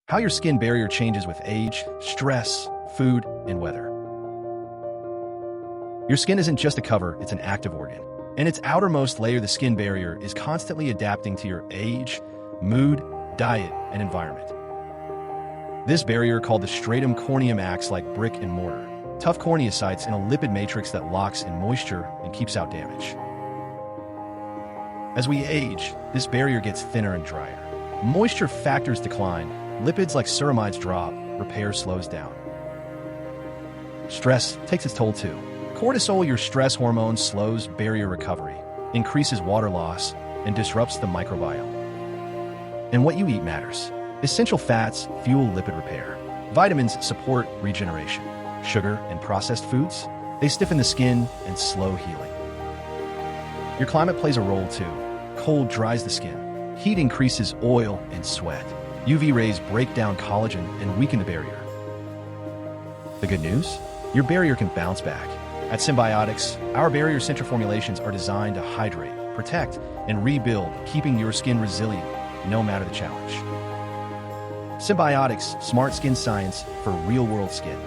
How your skin barrier changes with age, stress, food, and weather. Your skin isn't just a cover, it's an active organ. And its outermost layer, the skin barrier, is constantly adapting to your age, mood, diet, and environment. This barrier, called the stratum corneum, acts like brick and mortar, tough corneocytes in a lipid matrix that locks in moisture and keeps out damage. As we age, this barrier gets thinner and drier. Moisture factors decline, lipids like ceramides drop, repair slows down. Stress takes its toll too. Cortisol, your stress hormone, slows barrier recovery, increases water loss, and disrupts the microbiome. And what you eat matters. Essential fats fuel lipid repair. Vitamins support regeneration. Sugar and processed foods, they stiffen the skin and slow healing. Your climate plays a role too. Cold dries the skin. Heat increases oil and sweat. UV rays break down collagen and weaken the barrier. The good news? Your barrier can bounce back. At Cymbiotics, our barrier-centric formulations are designed to hydrate, protect, and rebuild, keeping your skin resilient no matter the challenge. Cymbiotics, smart skin science for real-world skin.